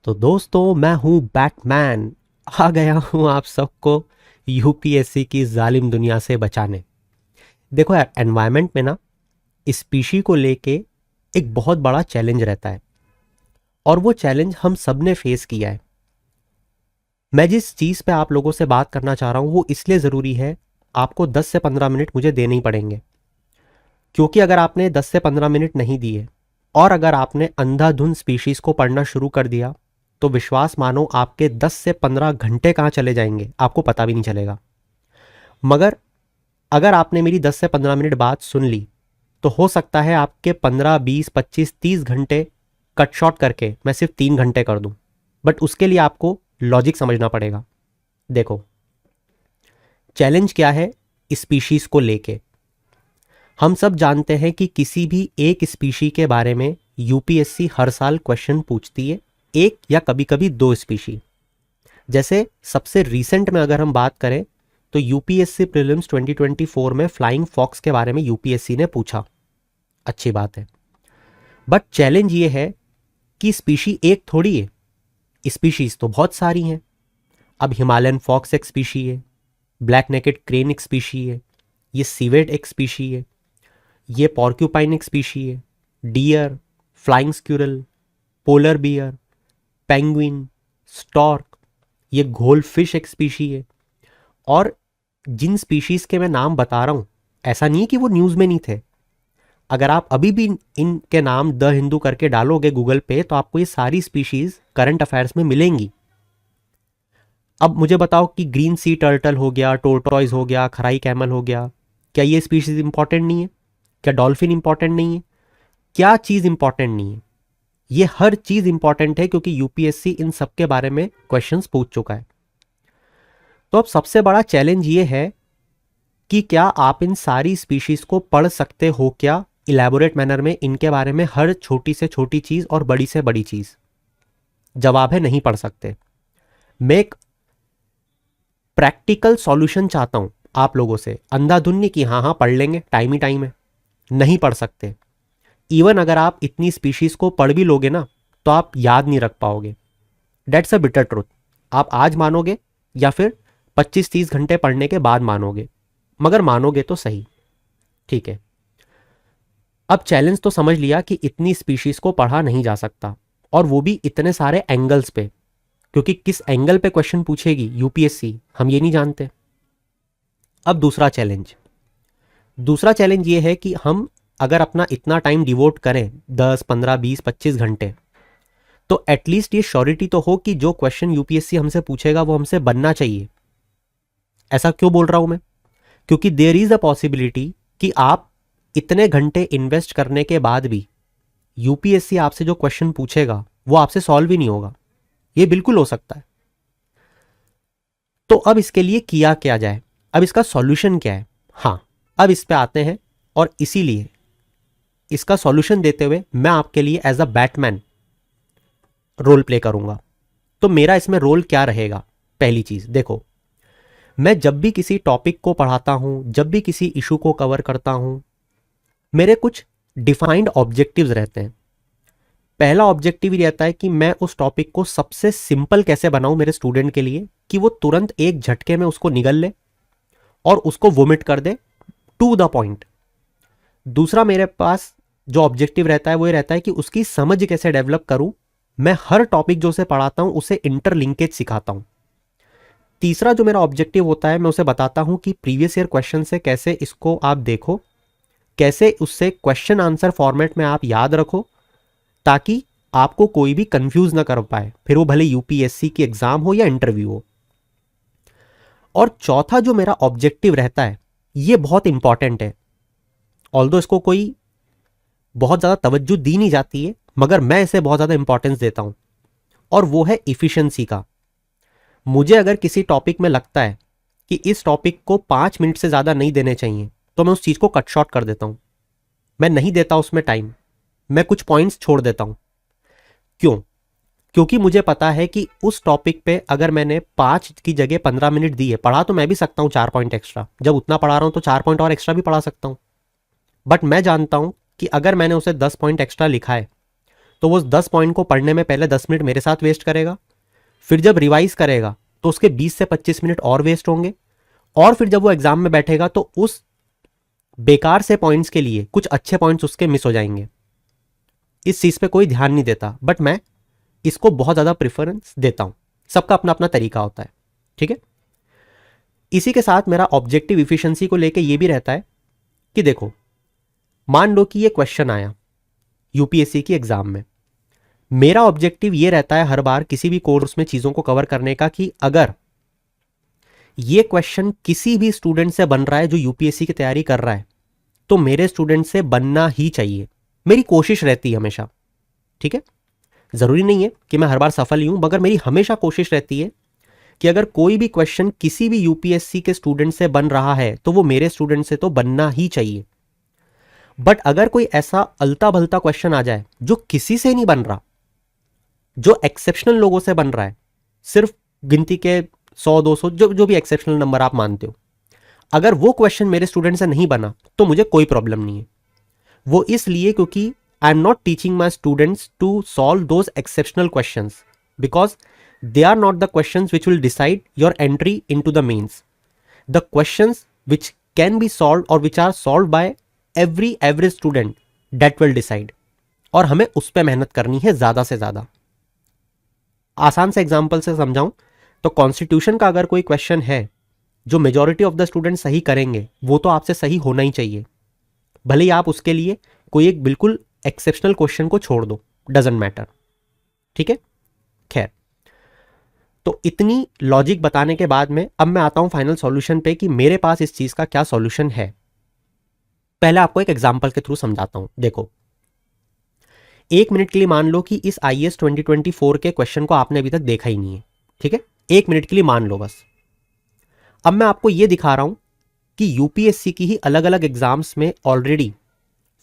तो दोस्तों मैं हूँ बैटमैन। आ गया हूँ आप सबको यूपीएससी की जालिम दुनिया से बचाने। देखो यार, एनवायरनमेंट में ना स्पीशी को लेके एक बहुत बड़ा चैलेंज रहता है और वो चैलेंज हम सब ने फेस किया है। मैं जिस चीज़ पे आप लोगों से बात करना चाह रहा हूँ वो इसलिए ज़रूरी है, आपको 10 से 15 मिनट मुझे देने ही पड़ेंगे, क्योंकि अगर आपने 10 से 15 मिनट नहीं दिए और अगर आपने अंधाधुंध स्पीशीज़ को पढ़ना शुरू कर दिया तो विश्वास मानो आपके 10 से 15 घंटे कहाँ चले जाएंगे आपको पता भी नहीं चलेगा। मगर अगर आपने मेरी 10 से 15 मिनट बात सुन ली तो हो सकता है आपके 15, 20, 25, 30 घंटे कट शॉर्ट करके मैं सिर्फ 3 घंटे कर दूं। बट उसके लिए आपको लॉजिक समझना पड़ेगा। देखो, चैलेंज क्या है स्पीशीज को लेके। हम सब जानते हैं कि किसी भी एक स्पीशी के बारे में यूपीएससी हर साल क्वेश्चन पूछती है, एक या कभी कभी दो स्पीशी। जैसे सबसे रीसेंट में अगर हम बात करें तो यूपीएससी प्रीलिम्स 2024 में फ्लाइंग फॉक्स के बारे में यूपीएससी ने पूछा। अच्छी बात है, बट चैलेंज ये है कि स्पीशी एक थोड़ी है, स्पीशीज तो बहुत सारी हैं। अब हिमालयन फॉक्स एक स्पीशी है, ब्लैक नेकेड क्रेन एक स्पीशी है, ये सीवेट एक स्पीशी है, ये पॉर्क्यूपाइन एक स्पीशी है, deer, flying squirrel, polar bear, penguin, stork, ये गोल्ड फिश एक स्पीशी है। और जिन स्पीशीज के मैं नाम बता रहा हूं, ऐसा नहीं कि वो न्यूज में नहीं थे। अगर आप अभी भी इनके नाम द हिंदू करके डालोगे गूगल पे तो आपको ये सारी स्पीशीज करंट अफेयर्स में मिलेंगी। अब मुझे बताओ कि ग्रीन सी टर्टल हो गया, टोर्टॉइज हो गया, खराई कैमल हो गया, क्या ये स्पीशीज इंपॉर्टेंट नहीं है? क्या डॉल्फिन इंपॉर्टेंट नहीं है? क्या चीज इंपॉर्टेंट नहीं है? ये हर चीज इंपॉर्टेंट है, क्योंकि यूपीएससी इन सब के बारे में क्वेश्चंस पूछ चुका है। तो अब सबसे बड़ा चैलेंज ये है कि क्या आप इन सारी स्पीशीज को पढ़ सकते हो क्या इलेबोरेट मैनर में, इनके बारे में हर छोटी से छोटी चीज और बड़ी से बड़ी चीज? जवाब है नहीं पढ़ सकते। मैं एक प्रैक्टिकल सॉल्यूशन चाहता हूं आप लोगों से, अंधाधुंध की हाँ हाँ पढ़ लेंगे, टाइम ही टाइम है। नहीं पढ़ सकते। इवन अगर आप इतनी स्पीशीज को पढ़ भी लोगे ना तो आप याद नहीं रख पाओगे। Dates a bitter truth. आप आज मानोगे या फिर 25-30 घंटे पढ़ने के बाद मानोगे, मगर मानोगे तो सही। ठीक है, अब चैलेंज तो समझ लिया कि इतनी स्पीशीज को पढ़ा नहीं जा सकता, और वो भी इतने सारे एंगल्स पे, क्योंकि किस एंगल पे क्वेश्चन पूछेगी यूपीएससी हम ये नहीं जानते। अब दूसरा चैलेंज ये है कि हम अगर अपना इतना टाइम डिवोट करें, 10, 15, 20, 25 घंटे, तो एटलीस्ट ये श्योरिटी तो हो कि जो क्वेश्चन यूपीएससी हमसे पूछेगा वो हमसे बनना चाहिए। ऐसा क्यों बोल रहा हूं मैं? क्योंकि देयर इज अ पॉसिबिलिटी कि आप इतने घंटे इन्वेस्ट करने के बाद भी यूपीएससी आपसे जो क्वेश्चन पूछेगा वो आपसे सॉल्व ही नहीं होगा। ये बिल्कुल हो सकता है। तो अब इसके लिए किया क्या जाए, अब इसका सॉल्यूशन क्या है? हाँ, अब इस पे आते हैं, और इसीलिए इसका सॉल्यूशन देते हुए मैं आपके लिए as a Batman role play करूंगा। तो मेरा इसमें रोल क्या रहेगा? पहली चीज देखो, मैं जब भी किसी टॉपिक को पढ़ाता हूं, जब भी किसी इशू को कवर करता हूं, मेरे कुछ डिफाइंड ऑब्जेक्टिव्स रहते हैं। पहला ऑब्जेक्टिव ही रहता है कि मैं उस टॉपिक को सबसे सिंपल कैसे बनाऊं मेरे स्टूडेंट के लिए, कि वो तुरंत एक झटके में उसको निगल ले और उसको वोमिट कर दे, टू द पॉइंट। दूसरा मेरे पास जो ऑब्जेक्टिव रहता है वो ये रहता है कि उसकी समझ कैसे डेवलप करूं। मैं हर टॉपिक जो उसे पढ़ाता हूं उसे इंटरलिंकेज सिखाता हूं। तीसरा जो मेरा ऑब्जेक्टिव होता है, मैं उसे बताता हूं कि प्रीवियस ईयर क्वेश्चन से कैसे इसको आप देखो, कैसे उससे क्वेश्चन आंसर फॉर्मेट में आप याद रखो, ताकि आपको कोई भी कंफ्यूज ना कर पाए, फिर वो भले यूपीएससी की एग्जाम हो या इंटरव्यू हो। और चौथा जो मेरा ऑब्जेक्टिव रहता है, ये बहुत इंपॉर्टेंट है, ऑल्दो इसको कोई बहुत ज्यादा तवज्जो दी नहीं जाती है, मगर मैं इसे बहुत ज्यादा इंपॉर्टेंस देता हूं, और वो है इफिशिएंसी का। मुझे अगर किसी टॉपिक में लगता है कि इस टॉपिक को 5 मिनट से ज्यादा नहीं देने चाहिए तो मैं उस चीज को कट शॉर्ट कर देता हूं। मैं नहीं देता उसमें टाइम, मैं कुछ पॉइंट्स छोड़ देता हूं। क्यों? क्योंकि मुझे पता है कि उस टॉपिक पे अगर मैंने 5 की जगह 15 मिनट दी है, पढ़ा तो मैं भी सकता हूं 4 पॉइंट एक्स्ट्रा, जब उतना पढ़ा रहा हूं तो 4 पॉइंट और एक्स्ट्रा भी पढ़ा सकता हूं। बट मैं जानता हूं कि अगर मैंने उसे 10 पॉइंट एक्स्ट्रा लिखा है तो वो 10 पॉइंट को पढ़ने में पहले 10 मिनट मेरे साथ वेस्ट करेगा, फिर जब रिवाइज करेगा तो उसके 20 से 25 मिनट और वेस्ट होंगे, और फिर जब वो एग्जाम में बैठेगा तो उस बेकार से पॉइंट्स के लिए कुछ अच्छे पॉइंट्स उसके मिस हो जाएंगे। इस चीज पे कोई ध्यान नहीं देता, बट मैं इसको बहुत ज्यादा प्रेफरेंस देता हूं। सबका अपना अपना तरीका होता है, ठीक है। इसी के साथ मेरा ऑब्जेक्टिव इफिशिएंसी को लेके ये भी रहता है कि देखो, मान लो कि ये क्वेश्चन आया यूपीएससी की एग्जाम में, मेरा ऑब्जेक्टिव ये रहता है हर बार किसी भी कोर्स में चीजों को कवर करने का कि अगर ये क्वेश्चन किसी भी स्टूडेंट से बन रहा है जो यूपीएससी की तैयारी कर रहा है, तो मेरे स्टूडेंट से बनना ही चाहिए। मेरी कोशिश रहती है हमेशा, ठीक है। जरूरी नहीं है कि मैं हर बार सफल ही हूं, मगर मेरी हमेशा कोशिश रहती है कि अगर कोई भी क्वेश्चन किसी भी यूपीएससी के स्टूडेंट से बन रहा है तो वो मेरे स्टूडेंट से तो बनना ही चाहिए। बट अगर कोई ऐसा अलता भलता क्वेश्चन आ जाए जो किसी से नहीं बन रहा, जो एक्सेप्शनल लोगों से बन रहा है, सिर्फ गिनती के 100-200 जो भी एक्सेप्शनल नंबर आप मानते हो, अगर वो क्वेश्चन मेरे स्टूडेंट से नहीं बना तो मुझे कोई प्रॉब्लम नहीं है। वो इसलिए क्योंकि I am not teaching my students to solve those exceptional questions, because they are not the questions which will decide your entry into the mains. The questions which can be solved or which are solved by every average student, that will decide. और हमें उस पर मेहनत करनी है ज्यादा से ज्यादा। आसान से एग्जांपल से समझाऊं तो कॉन्स्टिट्यूशन का अगर कोई क्वेश्चन है जो मेजॉरिटी ऑफ द स्टूडेंट सही करेंगे, वो तो आपसे सही होना ही चाहिए, भले ही आप उसके लिए कोई एक बिल्कुल एक्सेप्शनल क्वेश्चन को छोड़ दो, डजंट मैटर, ठीक है। खैर, तो इतनी लॉजिक बताने के बाद में अब मैं आता हूं फाइनल सॉल्यूशन पे कि मेरे पास इस चीज का क्या सॉल्यूशन है। पहले आपको एक एग्जांपल के थ्रू समझाता हूं। देखो, 1 मिनट के लिए मान लो कि इस आईएएस 2024 के क्वेश्चन को आपने अभी तक देखा ही नहीं है, ठीक है। 1 मिनट के लिए मान लो बस। अब मैं आपको यह दिखा रहा हूं कि यूपीएससी की ही अलग अलग एग्जाम्स में ऑलरेडी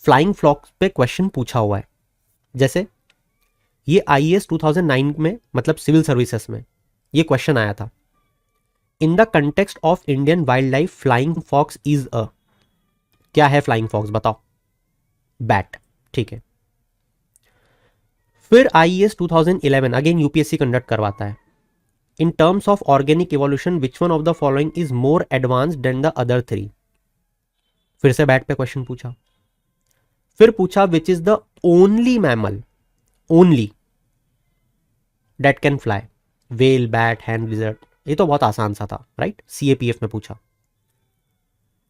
फ्लाइंग फ्लॉग्स पे क्वेश्चन पूछा हुआ है। जैसे ये आईएएस 2009 में, मतलब सिविल सर्विसेज में ये क्वेश्चन आया था, in the context of Indian wildlife flying fox is a. क्या है फ्लाइंग फॉक्स बताओ? बैट, ठीक है। फिर आईएएस 2011 अगेन यूपीएससी कंडक्ट करवाता है, in terms of organic evolution which one of the following is more advanced than the other 3। फिर से बैट पे क्वेश्चन पूछा। फिर पूछा which is the only mammal, only that can fly, whale, bat, and lizard. ये तो बहुत आसान सा था, राइट। सीएपीएफ में पूछा।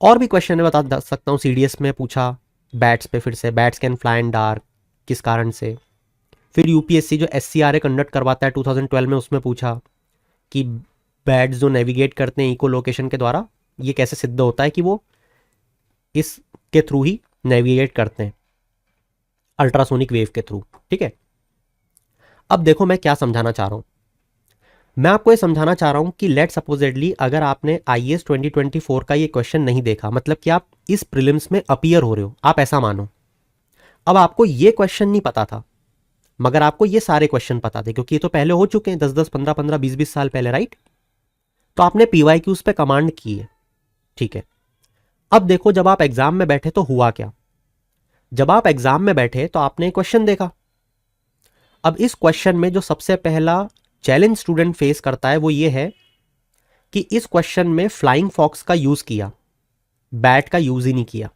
और भी क्वेश्चन है बता सकता हूं, सीडीएस में पूछा बैट्स पे, फिर से bats can fly in dark, किस कारण से। फिर यूपीएससी जो एससीआरए कंडक्ट करवाता है 2012 में, उसमें पूछा कि बैट्स जो नेविगेट करते हैं इको लोकेशन के द्वारा, ये कैसे सिद्ध होता है कि वो इसके थ्रू ही नेविगेट करते हैं, अल्ट्रासोनिक वेव के थ्रू, ठीक है। अब देखो मैं क्या समझाना चाह रहा हूं। मैं आपको ये समझाना चाह रहा हूं कि लेट सपोजेडली अगर आपने आईएएस 2024 का ये क्वेश्चन नहीं देखा, मतलब कि आप इस प्रीलिम्स में अपीयर हो रहे हो, आप ऐसा मानो। अब आपको ये क्वेश्चन नहीं पता था, मगर आपको ये सारे क्वेश्चन पता थे क्योंकि ये तो पहले हो चुके हैं 10-10, 15-15, 20-20 साल पहले, राइट। तो आपने पीवाईक्यूज पे कमांड की है, ठीक है। अब देखो, जब आप एग्जाम में बैठे तो हुआ क्या? जब आप एग्जाम में बैठे तो आपने क्वेश्चन देखा। अब इस क्वेश्चन में जो सबसे पहला चैलेंज स्टूडेंट फेस करता है वो ये है कि इस क्वेश्चन में फ्लाइंग फॉक्स का यूज किया, बैट का यूज ही नहीं किया।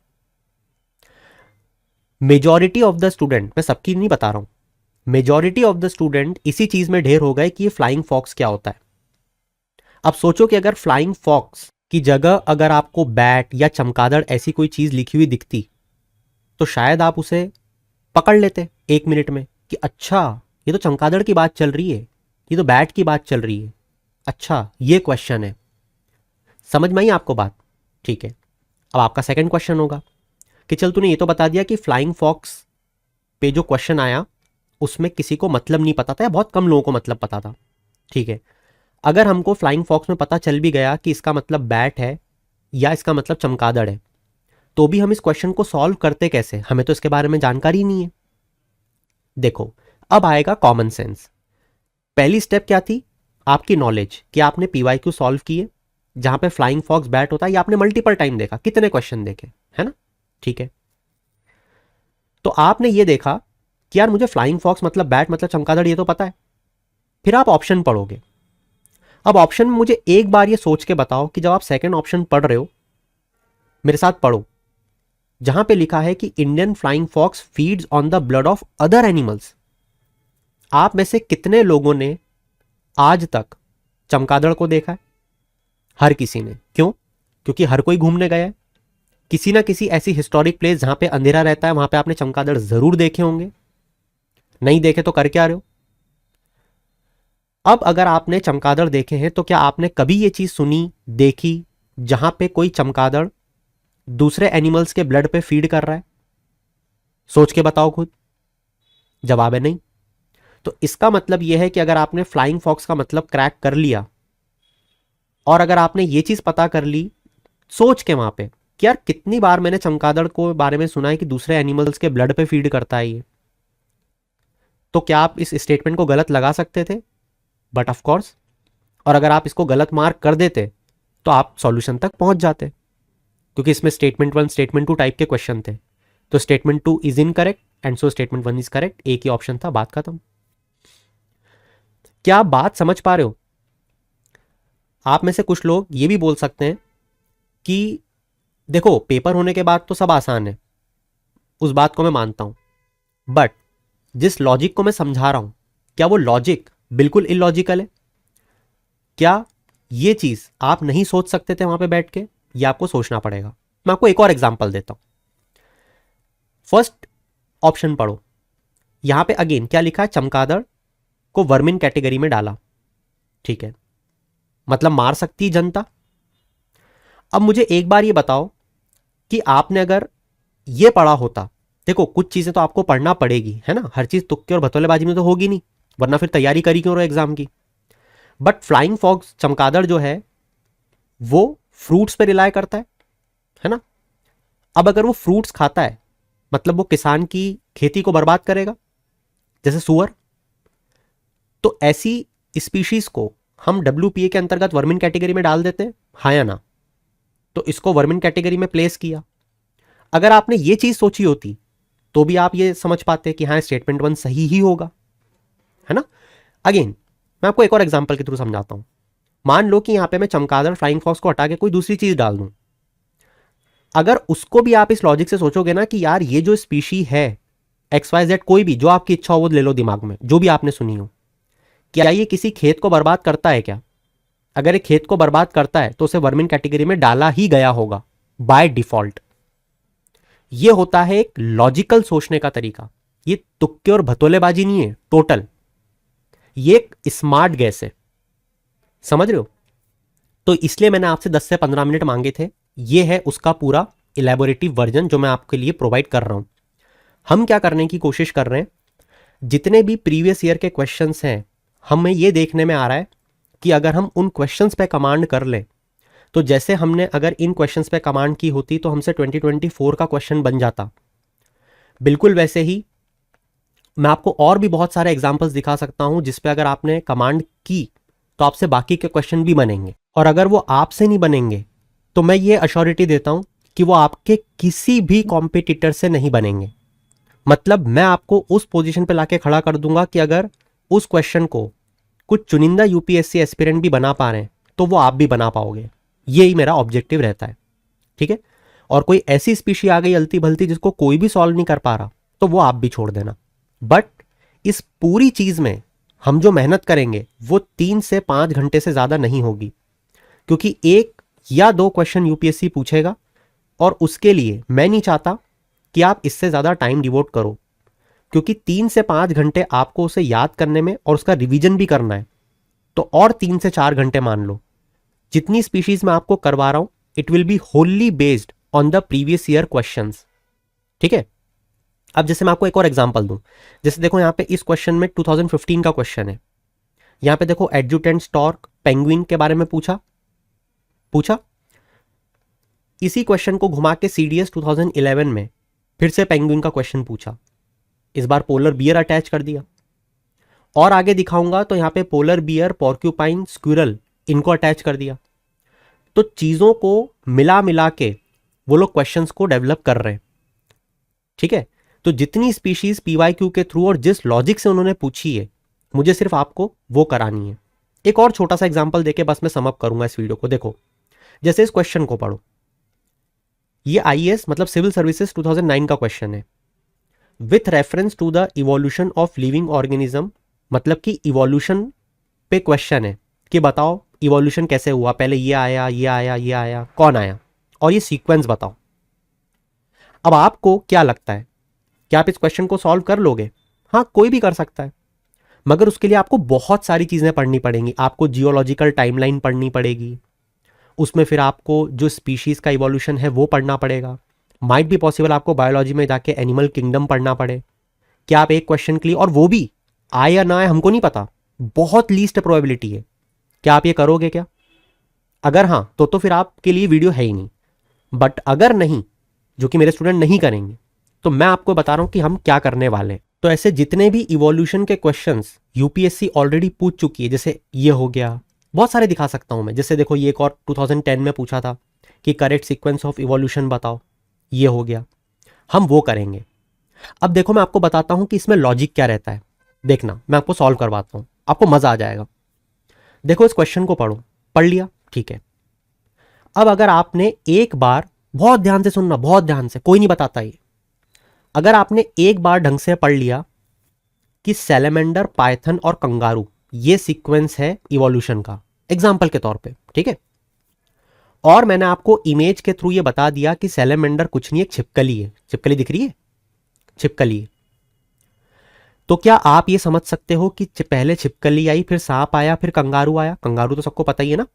मेजॉरिटी ऑफ द स्टूडेंट, मैं सबकी नहीं बता रहा हूं, मेजॉरिटी ऑफ द स्टूडेंट इसी चीज में ढेर हो गए कि ये फ्लाइंग फॉक्स क्या होता है। अब सोचो कि अगर फ्लाइंग फॉक्स की जगह अगर आपको बैट या चमगादड़ ऐसी कोई चीज लिखी हुई दिखती तो शायद आप उसे पकड़ लेते 1 मिनट में कि अच्छा ये तो चमगादड़ की बात चल रही है, ये तो बैट की बात चल रही है, अच्छा ये क्वेश्चन है। समझ में आई आपको बात? ठीक है। अब आपका सेकंड क्वेश्चन होगा कि चल तूने ये तो बता दिया कि फ्लाइंग फॉक्स पे जो क्वेश्चन आया उसमें किसी को मतलब नहीं पता था या बहुत कम लोगों को मतलब पता था, ठीक है। अगर हमको फ्लाइंग फॉक्स में पता चल भी गया कि इसका मतलब बैट है या इसका मतलब चमगादड़ है, तो भी हम इस क्वेश्चन को सॉल्व करते कैसे? हमें तो इसके बारे में जानकारी नहीं है। देखो, अब आएगा कॉमन सेंस। पहली स्टेप क्या थी? आपकी नॉलेज, कि आपने पीवाईक्यू सॉल्व किए जहां पे फ्लाइंग फॉक्स बैट होता है, या आपने मल्टीपल टाइम देखा, कितने क्वेश्चन देखे, है ना, ठीक है। तो आपने ये देखा कि यार मुझे फ्लाइंग फॉक्स मतलब बैट मतलब चमगादड़ ये तो पता है, फिर आप ऑप्शन पढ़ोगे। अब ऑप्शन में मुझे एक बार ये सोच के बताओ कि जब आप सेकंड ऑप्शन पढ़ रहे हो, मेरे साथ पढ़ो, जहां पे लिखा है कि Indian flying fox feeds on the blood of other animals, आप में से कितने लोगों ने आज तक चमगादड़ को देखा है? हर किसी ने। क्यों? क्योंकि हर कोई घूमने गया है, किसी ना किसी ऐसी हिस्टोरिक प्लेस जहां पे अंधेरा रहता है वहां पे आपने चमगादड़ जरूर देखे होंगे। नहीं देखे तो कर क्या रहे हो? अब अगर आपने चमगादड़ देखे हैं तो क्या आपने कभी ये चीज सुनी, देखी, जहां पे कोई चमगादड़ दूसरे एनिमल्स के ब्लड पे फीड कर रहा है? सोच के बताओ खुद। जवाब है नहीं। तो इसका मतलब यह है कि अगर आपने फ्लाइंग फॉक्स का मतलब क्रैक कर लिया, और अगर आपने ये चीज पता कर ली सोच के वहां पे कि यार कितनी बार मैंने चमगादड़ को बारे में सुना है कि दूसरे एनिमल्स के ब्लड पे फीड करता है ये, तो क्या आप इस स्टेटमेंट को गलत लगा सकते थे? But of course. और अगर आप इसको गलत मार्क कर देते तो आप सॉल्यूशन तक पहुंच जाते, क्योंकि इसमें स्टेटमेंट 1 स्टेटमेंट 2 टाइप के क्वेश्चन थे। तो statement 2 is incorrect and so statement 1 is correct. एक ही ऑप्शन था, बात खत्म। क्या आप बात समझ पा रहे हो? आप में से कुछ लोग ये भी बोल सकते हैं कि देखो पेपर होने के बाद तो सब आसान है, उस बात को मैं मानता हूं, बट जिस लॉजिक को मैं समझा रहा हूं, क्या वो लॉजिक बिल्कुल इलॉजिकल है? क्या ये चीज आप नहीं सोच सकते थे वहां पे बैठ के? ये आपको सोचना पड़ेगा। मैं आपको एक और एग्जांपल देता हूं। फर्स्ट ऑप्शन पढ़ो, यहां पे अगेन क्या लिखा है? चमगादड़ को वर्मिन कैटेगरी में डाला, ठीक है, मतलब मार सकती जनता। अब मुझे एक बार ये बताओ कि आपने अगर ये पढ़ा होता, देखो कुछ चीजें तो आपको पढ़ना पड़ेगी, है ना, हर चीज तुक्के और भतोलेबाजी में तो होगी नहीं, वरना फिर तैयारी करी क्यों रहो एग्जाम की। बट फ्लाइंग फॉक्स चमगादड़ जो है वो फ्रूट्स पे रिलाय करता है ना। अब अगर वो फ्रूट्स खाता है मतलब वो किसान की खेती को बर्बाद करेगा, जैसे सुअर। तो ऐसी स्पीशीज को हम WPA के अंतर्गत वर्मिन कैटेगरी में डाल देते हैं, हाँ या ना? तो इसको वर्मिन कैटेगरी में प्लेस किया। अगर आपने ये चीज सोची होती तो भी आप ये समझ पाते कि हाँ स्टेटमेंट 1 सही ही होगा, है ना। अगेन मैं आपको एक और एग्जांपल के थ्रू समझाता हूं। मान लो कि यहां पे मैं चमगादड़ फ्लाइंग फॉक्स को हटा के कोई दूसरी चीज डाल दूं। अगर उसको भी आप इस लॉजिक से सोचोगे ना कि यार ये जो स्पीशी है XYZ, कोई भी जो आपकी इच्छा हो वो ले लो दिमाग में, जो भी आपने सुनी हो, क्या ये किसी खेत को बर्बाद करता है क्या? अगर ये खेत को बर्बाद करता है तो उसे वर्मिन कैटेगरी में डाला ही गया होगा बाय डिफॉल्ट। ये होता है एक लॉजिकल सोचने का तरीका, ये तुक्के और भतोलेबाजी नहीं है टोटल, ये एक स्मार्ट गैस है, समझ रहे हो। तो इसलिए मैंने आपसे 10 से 15 मिनट मांगे थे, ये है उसका पूरा इलेबोरेटिव वर्जन जो मैं आपके लिए प्रोवाइड कर रहा हूं। हम क्या करने की कोशिश कर रहे हैं, जितने भी प्रीवियस ईयर के क्वेश्चंस हैं, हमें ये देखने में आ रहा है कि अगर हम उन क्वेश्चंस पे कमांड कर लें, तो जैसे हमने अगर इन क्वेश्चंस पे कमांड की होती तो हमसे 2024 का क्वेश्चन बन जाता, बिल्कुल वैसे ही मैं आपको और भी बहुत सारे एग्जांपल्स दिखा सकता हूं जिस पे अगर आपने कमांड की तो आपसे बाकी के क्वेश्चन भी बनेंगे। और अगर वो आपसे नहीं बनेंगे तो मैं ये अश्योरिटी देता हूं कि वो आपके किसी भी कॉम्पिटिटर से नहीं बनेंगे। मतलब मैं आपको उस पोजीशन पे लाके खड़ा कर दूंगा कि अगर उस क्वेश्चन को कुछ चुनिंदा UPSC एस्पिरेंट भी बना पा रहे हैं तो वो आप भी बना पाओगे। यही मेरा ऑब्जेक्टिव रहता है, ठीक है। और कोई ऐसी स्पीशी आ गई अलती भलती जिसको कोई भी सॉल्व नहीं कर पा रहा तो वो आप भी छोड़ देना। बट इस पूरी चीज में हम जो मेहनत करेंगे वो 3 से 5 घंटे से ज्यादा नहीं होगी, क्योंकि 1 या 2 क्वेश्चन UPSC पूछेगा और उसके लिए मैं नहीं चाहता कि आप इससे ज्यादा टाइम डिवोट करो, क्योंकि 3 से 5 घंटे आपको उसे याद करने में और उसका रिवीजन भी करना है। तो और 3 से 4 घंटे मान लो, जितनी स्पीशीज मैं आपको करवा रहा हूं it will be Holi based on the previous year questions, ठीक है। अब जैसे मैं आपको एक और एग्जांपल दूं, जैसे देखो यहां पे इस क्वेश्चन में 2015 का क्वेश्चन है। यहां पे देखो एडजुटेंट स्टॉर्क पेंगुइन के बारे में पूछा। इसी क्वेश्चन को घुमा के CDS 2011 में फिर से पेंगुइन का क्वेश्चन पूछा। इस बार पोलर बियर अटैच कर दिया। और आगे दिखाऊंगा तो यहां पे पोलर बियर, पॉर्क्यूपाइन, स्क्विरल इनको अटैच कर दिया। तो चीजों को मिला मिला के वो लोग क्वेश्चंस को डेवलप कर रहे हैं, ठीक है। तो जितनी स्पीशीज पीवाईक्यू के थ्रू और जिस लॉजिक से उन्होंने पूछी है, मुझे सिर्फ आपको वो करानी है। एक और छोटा सा एग्जांपल देके बस मैं समअप करूंगा इस वीडियो को। देखो, जैसे इस क्वेश्चन को पढ़ो, ये आईएएस मतलब सिविल सर्विसेज 2009 का क्वेश्चन है। With reference to the evolution of living organism, मतलब कि इवोल्यूशन पे क्वेश्चन है कि बताओ इवोल्यूशन कैसे हुआ, पहले ये आया, ये आया, ये आया, कौन आया, और ये सीक्वेंस बताओ। अब आपको क्या लगता है, क्या आप इस क्वेश्चन को सॉल्व कर लोगे? हाँ, कोई भी कर सकता है, मगर उसके लिए आपको बहुत सारी चीजें पढ़नी पड़ेंगी। आपको जियोलॉजिकल टाइमलाइन पढ़नी पड़ेगी, उसमें फिर आपको जो स्पीशीज का इवोल्यूशन है वो पढ़ना पड़ेगा। माइट भी पॉसिबल आपको बायोलॉजी में जाके एनिमल किंगडम पढ़ना पड़े। क्या आप एक क्वेश्चन के लिए, और वो भी आए या ना आए हमको नहीं पता, बहुत लीस्ट प्रोबेबिलिटी है, क्या आप ये करोगे क्या? अगर हाँ तो फिर आपके लिए वीडियो है ही नहीं। बट अगर नहीं, जो कि मेरे स्टूडेंट नहीं करेंगे, तो मैं आपको बता रहा हूं कि हम क्या करने वाले हैं। तो ऐसे जितने भी इवोल्यूशन के क्वेश्चंस यूपीएससी ऑलरेडी पूछ चुकी है, जैसे ये हो गया, बहुत सारे दिखा सकता हूं मैं। जैसे देखो, ये एक और 2010 में पूछा था कि करेक्ट सीक्वेंस ऑफ इवोल्यूशन बताओ, ये हो गया, हम वो करेंगे। अब देखो, मैं आपको बताता हूं कि इसमें लॉजिक क्या रहता है। देखना, मैं आपको सॉल्व करवाता हूं, आपको मजा आ जाएगा। देखो, इस क्वेश्चन को पढ़ो, पढ़ लिया, ठीक है। अब अगर आपने एक बार, बहुत ध्यान से सुनना, बहुत ध्यान से, कोई नहीं बताता ये, अगर आपने एक बार ढंग से पढ़ लिया कि सैलेमेंडर, पाइथन और कंगारू ये सीक्वेंस है इवोल्यूशन का, एग्जाम्पल के तौर पे, ठीक है, और मैंने आपको इमेज के थ्रू ये बता दिया कि सैलेमेंडर कुछ नहीं, एक छिपकली है। छिपकली दिख रही है, छिपकली है। तो क्या आप ये समझ सकते हो कि पहले छिपकली आई, फिर सांप आया, फिर कंगारू आया? कंगारू तो सबको पता ही है ना,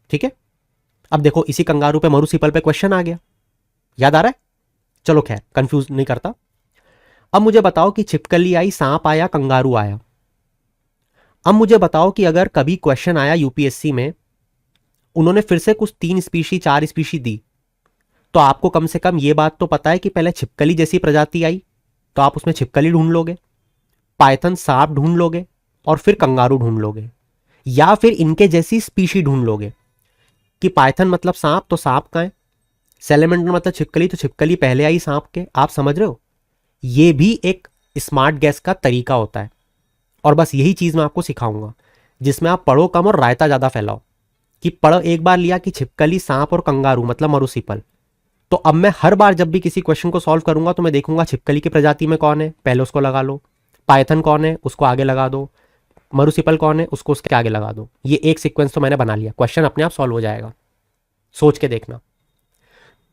ठीक है। अब देखो, इसी कंगारू पे मरुसीपल पे क्वेश्चन आ गया, याद आ रहा है? चलो खैर, कंफ्यूज नहीं करता। अब मुझे बताओ कि छिपकली आई, सांप आया, कंगारू आया। अब मुझे बताओ कि अगर कभी क्वेश्चन आया यूपीएससी में, उन्होंने फिर से कुछ 3 स्पीशी 4 स्पीशी दी, तो आपको कम से कम ये बात तो पता है कि पहले छिपकली जैसी प्रजाति आई, तो आप उसमें छिपकली ढूंढ लोगे, पाइथन सांप ढूंढ लोगे, और फिर कंगारू ढूंढ लोगे, या फिर इनके जैसी स्पीशी ढूंढ लोगे कि पाइथन मतलब सांप, तो सांप का है, सैलेमेंडर मतलब छिपकली, तो छिपकली पहले आई सांप के। आप समझ रहे हो? ये भी एक स्मार्ट गैस का तरीका होता है, और बस यही चीज मैं आपको सिखाऊंगा, जिसमें आप पढ़ो कम और रायता ज्यादा फैलाओ। कि पढ़ो, एक बार लिया कि छिपकली, सांप और कंगारू मतलब मरुसीपल, तो अब मैं हर बार जब भी किसी क्वेश्चन को सॉल्व करूंगा तो मैं देखूंगा छिपकली की प्रजाति में कौन है, पहले उसको लगा लो, पाइथन कौन है उसको आगे लगा दो, मरुसीपल कौन है उसको उसके आगे लगा दो। ये एक सीक्वेंस तो मैंने बना लिया, क्वेश्चन अपने आप सॉल्व हो जाएगा, सोच के देखना।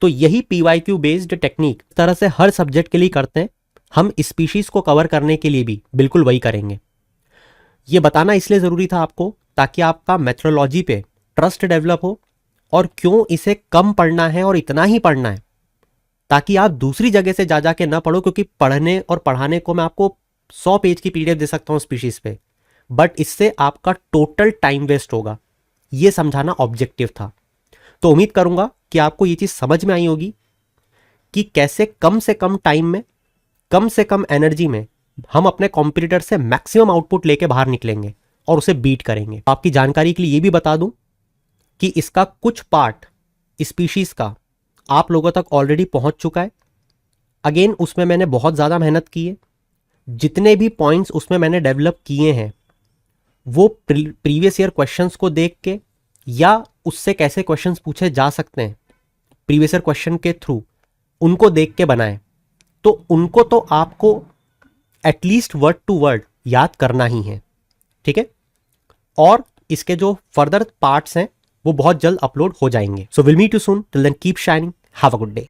तो यही पीवाईक्यू बेस्ड टेक्निक तरह से हर सब्जेक्ट के लिए करते हैं, हम स्पीशीज को कवर करने के लिए भी बिल्कुल वही करेंगे। ये बताना इसलिए जरूरी था आपको, ताकि आपका मेथोडोलॉजी पे ट्रस्ट डेवलप हो, और क्यों इसे कम पढ़ना है और इतना ही पढ़ना है, ताकि आप दूसरी जगह से जा जाके ना पढ़ो। क्योंकि पढ़ने और पढ़ाने को मैं आपको 100 पेज की पीडीएफ दे सकता हूं स्पीशीज पे, बट इससे आपका टोटल टाइम वेस्ट होगा। ये समझाना ऑब्जेक्टिव था। तो उम्मीद करूंगा कि आपको ये चीज समझ में आई होगी कि कैसे कम से कम टाइम में, कम से कम एनर्जी में हम अपने कॉम्पिटिटर से मैक्सिमम आउटपुट लेके बाहर निकलेंगे और उसे बीट करेंगे। आपकी जानकारी के लिए ये भी बता दूं कि इसका कुछ पार्ट स्पीशीज का आप लोगों तक ऑलरेडी पहुंच चुका है। अगेन, उसमें मैंने बहुत ज़्यादा मेहनत की है। जितने भी पॉइंट्स उसमें मैंने डेवलप किए हैं, वो प्रीवियस ईयर क्वेश्चंस को देख के, या उससे कैसे क्वेश्चंस पूछे जा सकते हैं प्रीवियस ईयर क्वेश्चन के थ्रू, उनको देख के बनाए। तो उनको तो आपको एटलीस्ट वर्ड टू वर्ड याद करना ही है, ठीक है। और इसके जो फर्दर पार्ट्स हैं वो बहुत जल्द अपलोड हो जाएंगे। So will meet you soon, till then keep shining, have a good day.